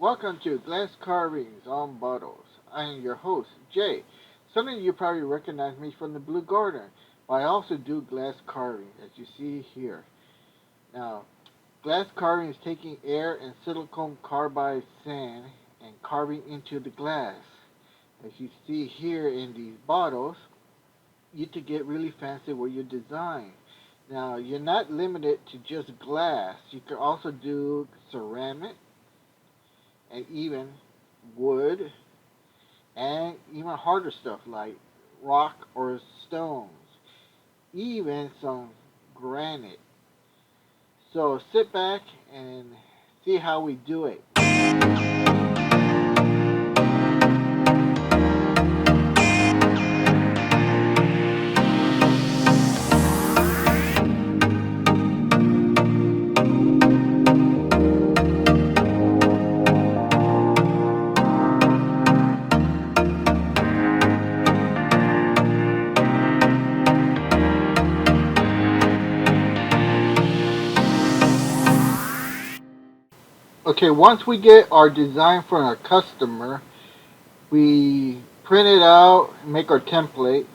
Welcome to Glass Carvings on Bottles. I am your host, Jay. Some of you probably recognize me from the Blue Garden, but I also do glass carving, as you see here. Now, glass carving is taking air and silicon carbide sand and carving into the glass. As you see here in these bottles, you can get really fancy with your design. Now, you're not limited to just glass. You can also do ceramic and even wood and even harder stuff like rock or stones, even some granite. So sit back and see how we do it. Okay, once we get our design from our customer, we print it out, make our template,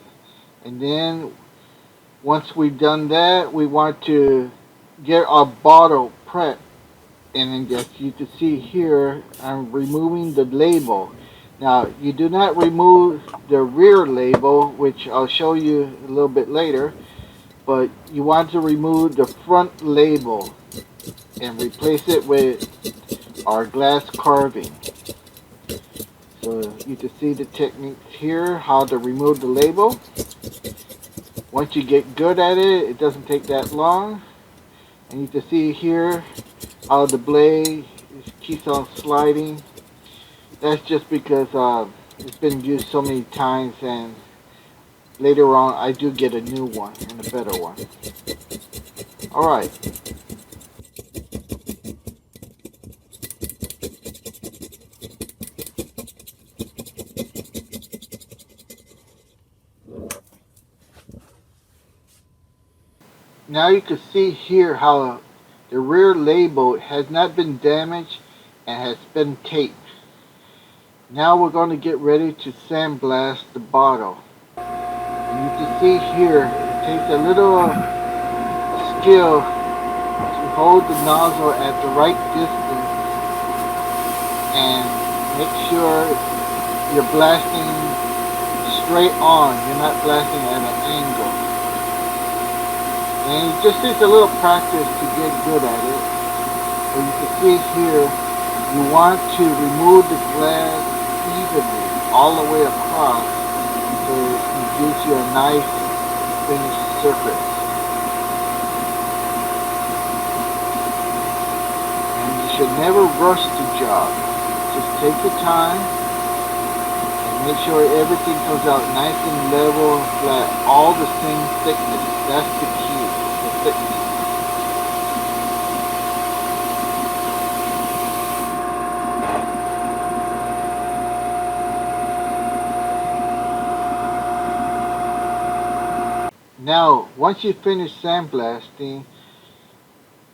and then once we've done that, we want to get our bottle prepped. And then just you can see here, I'm removing the label. Now, you do not remove the rear label, which I'll show you a little bit later, but you want to remove the front label and replace it with our glass carving. So you can see the techniques here, how to remove the label. Once you get good at it, it doesn't take that long. And you can see here how the blade keeps on sliding. That's just because it's been used so many times, and later on I do get a new one and a better one. Alright. Now you can see here how the rear label has not been damaged and has been taped. Now we're going to get ready to sandblast the bottle. And you can see here, it takes a little skill to hold the nozzle at the right distance and make sure you're blasting straight on. You're not blasting at an angle. And it just takes a little practice to get good at it. But you can see here, you want to remove the glass evenly all the way across so it gives you a nice finished surface. And you should never rush the job. Just take your time and make sure everything comes out nice and level and flat, all the same thickness. That's the key, the thickness. Now, once you finish sandblasting,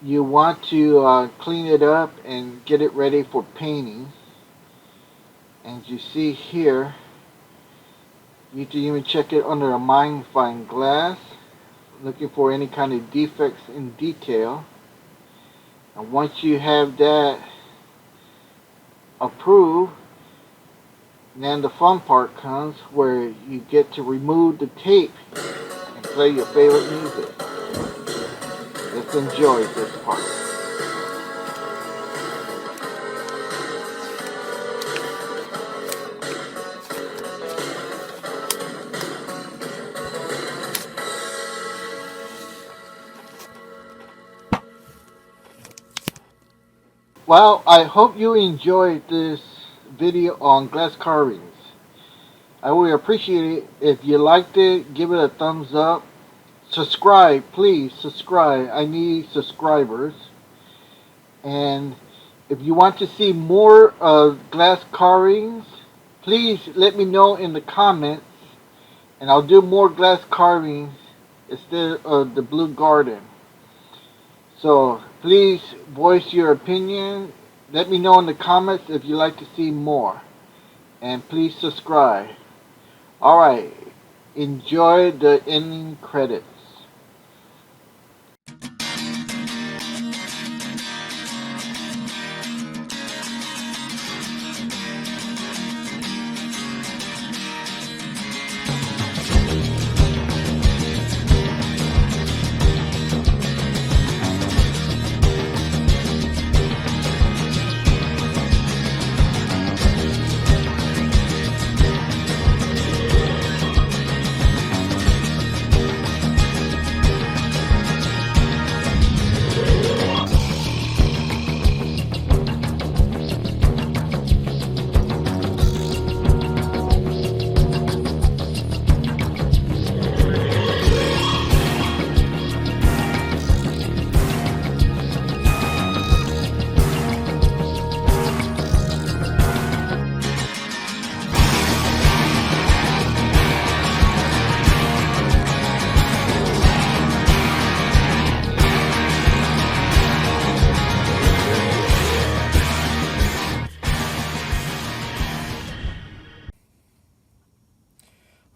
you want to clean it up and get it ready for painting. As you see here, you can even check it under a magnifying glass, looking for any kind of defects in detail. And once you have that approved, then the fun part comes where you get to remove the tape and play your favorite music. Let's enjoy this part. Well, I hope you enjoyed this video on glass carvings. I would appreciate it if you liked it. Give it a thumbs up. Subscribe, please subscribe. I need subscribers. And if you want to see more glass carvings, please let me know in the comments, and I'll do more glass carvings instead of the Blue Garden. So please voice your opinion Let me know in the comments if you'd like to see more. And please subscribe. Alright, enjoy the ending credits.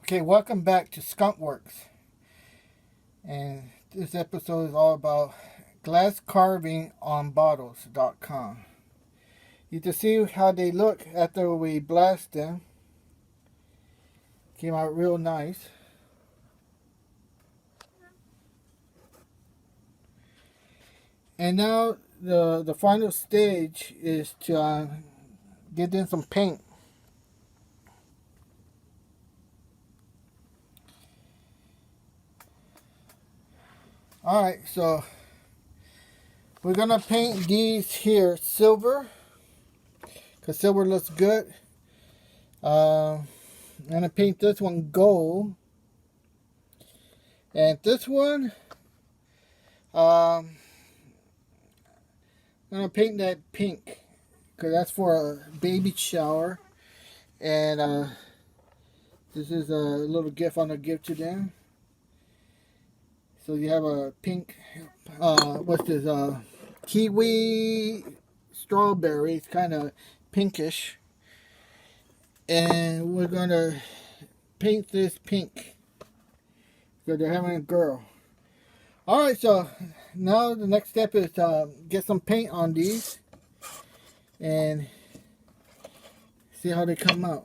Okay, welcome back to Skunkworks. And this episode is all about glass carving on bottles.com. You can see how they look after we blast them. Came out real nice. And now the final stage is to get in some paint. Alright, so we're going to paint these here silver, because silver looks good. I'm going to paint this one gold. And this one, I'm going to paint that pink, because that's for a baby shower. And this is a little gift I'm going to give to them. So you have a pink, what's this, kiwi strawberry. It's kind of pinkish. And we're going to paint this pink, because they're having a girl. Alright, so now the next step is get some paint on these and see how they come out.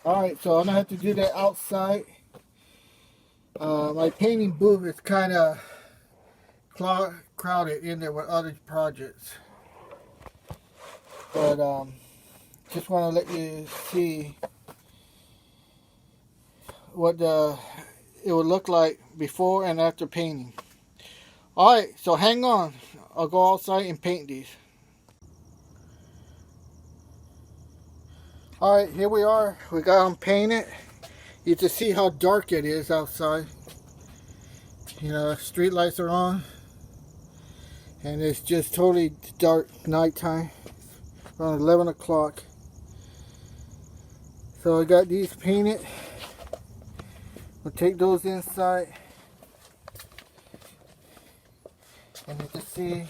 Alright, so I'm going to have to do that outside. My painting booth is kind of crowded in there with other projects. But just want to let you see what it would look like before and after painting. Alright, so hang on. I'll go outside and paint these. Alright, here we are. We got them painted. You can see how dark it is outside. You know, street lights are on. And it's just totally dark nighttime. Around 11 o'clock. So I got these painted. We'll take those inside. And you can see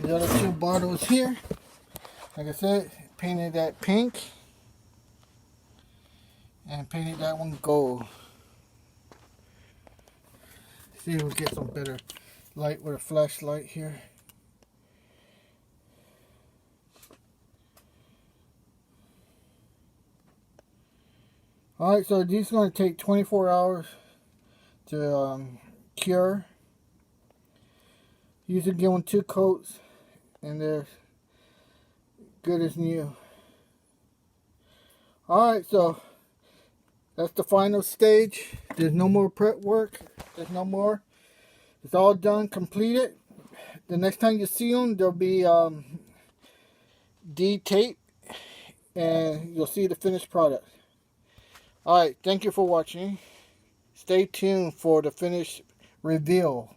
the other two bottles here. Like I said, painted that pink. And painted that one gold. See if we get some better light with a flashlight here. Alright, so these are going to take 24 hours to cure. Usually give them 2 coats and they're good as new. Alright, so that's the final stage. There's no more prep work. There's no more. It's all done, completed. The next time you see them, there'll be D-tape and you'll see the finished product. Alright, thank you for watching. Stay tuned for the finished reveal.